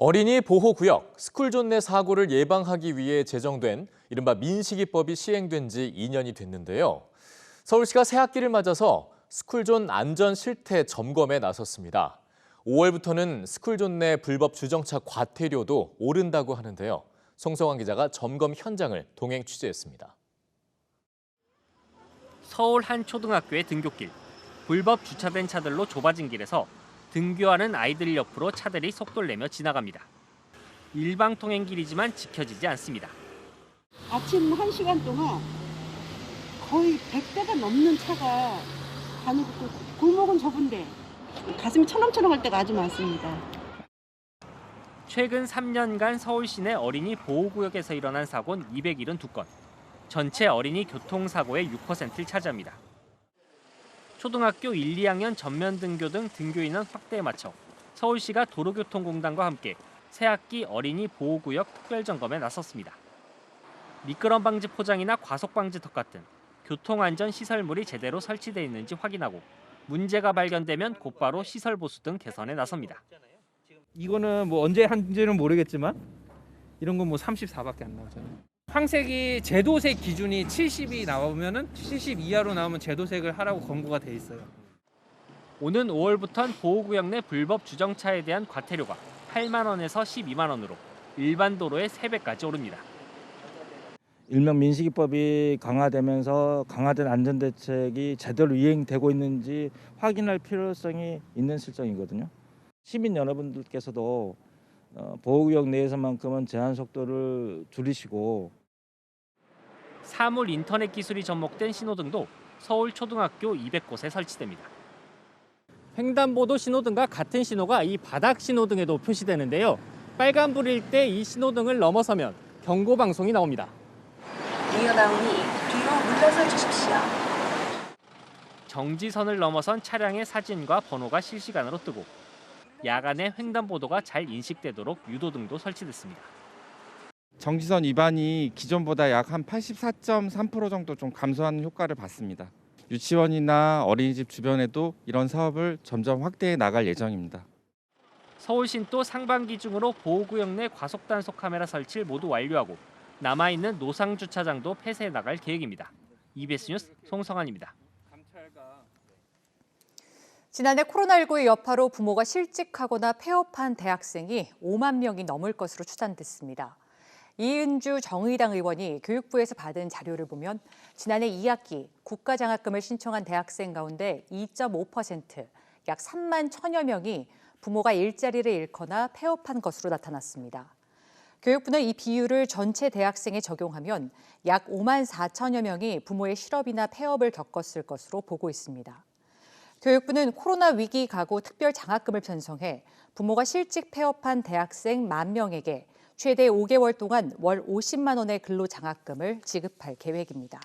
어린이 보호구역, 스쿨존 내 사고를 예방하기 위해 제정된 이른바 민식이법이 시행된 지 2년이 됐는데요. 서울시가 새학기를 맞아서 스쿨존 안전 실태 점검에 나섰습니다. 5월부터는 스쿨존 내 불법 주정차 과태료도 오른다고 하는데요. 송성환 기자가 점검 현장을 동행 취재했습니다. 서울 한 초등학교의 등굣길. 불법 주차된 차들로 좁아진 길에서 등교하는 아이들 옆으로 차들이 속도를 내며 지나갑니다. 일방 통행길이지만 지켜지지 않습니다. 아침 1시간 동안 거의 100대가 넘는 차가 다니고 골목은 좁은데 가슴이 철렁철렁할 때가 아주 많습니다. 최근 3년간 서울 시내 어린이 보호구역에서 일어난 사고는 272건. 전체 어린이 교통사고의 6%를 차지합니다. 초등학교 1, 2학년 전면 등교 등 등교 인원 확대에 맞춰 서울시가 도로교통공단과 함께 새학기 어린이 보호구역 특별점검에 나섰습니다. 미끄럼 방지 포장이나 과속 방지턱 같은 교통안전 시설물이 제대로 설치되어 있는지 확인하고 문제가 발견되면 곧바로 시설 보수 등 개선에 나섭니다. 이거는 뭐 언제 한지는 모르겠지만 이런 건 뭐 34밖에 안 나오잖아요. 황색이 제도색 기준이 70이 나오면은 70 이하로 나오면 제도색을 하라고 권고가 돼 있어요. 오는 5월부터는 보호구역 내 불법 주정차에 대한 과태료가 8만 원에서 12만 원으로 일반 도로의 3배까지 오릅니다. 일명 민식이법이 강화되면서 강화된 안전대책이 제대로 이행되고 있는지 확인할 필요성이 있는 실정이거든요. 시민 여러분들께서도 보호구역 내에서만큼은 제한 속도를 줄이시고 사물 인터넷 기술이 접목된 신호등도 서울 초등학교 200곳에 설치됩니다. 횡단보도 신호등과 같은 신호가 이 바닥 신호등에도 표시되는데요. 빨간불일 때 이 신호등을 넘어서면 경고 방송이 나옵니다. 이어나오니 뒤로 물러서 주십시오. 정지선을 넘어선 차량의 사진과 번호가 실시간으로 뜨고 야간에 횡단보도가 잘 인식되도록 유도등도 설치됐습니다. 정지선 위반이 기존보다 약 한 84.3% 정도 좀 감소하는 효과를 봤습니다. 유치원이나 어린이집 주변에도 이런 사업을 점점 확대해 나갈 예정입니다. 서울시는 또 상반기 중으로 보호구역 내 과속단속 카메라 설치를 모두 완료하고 남아있는 노상 주차장도 폐쇄해 나갈 계획입니다. EBS 뉴스 송성환입니다. 지난해 코로나19의 여파로 부모가 실직하거나 폐업한 대학생이 5만 명이 넘을 것으로 추산됐습니다. 이은주 정의당 의원이 교육부에서 받은 자료를 보면 지난해 2학기 국가장학금을 신청한 대학생 가운데 2.5%, 약 3만 1천여 명이 부모가 일자리를 잃거나 폐업한 것으로 나타났습니다. 교육부는 이 비율을 전체 대학생에 적용하면 약 5만 4천여 명이 부모의 실업이나 폐업을 겪었을 것으로 보고 있습니다. 교육부는 코로나 위기 가구 특별 장학금을 편성해 부모가 실직 폐업한 대학생 1만 명에게 최대 5개월 동안 월 50만 원의 근로장학금을 지급할 계획입니다.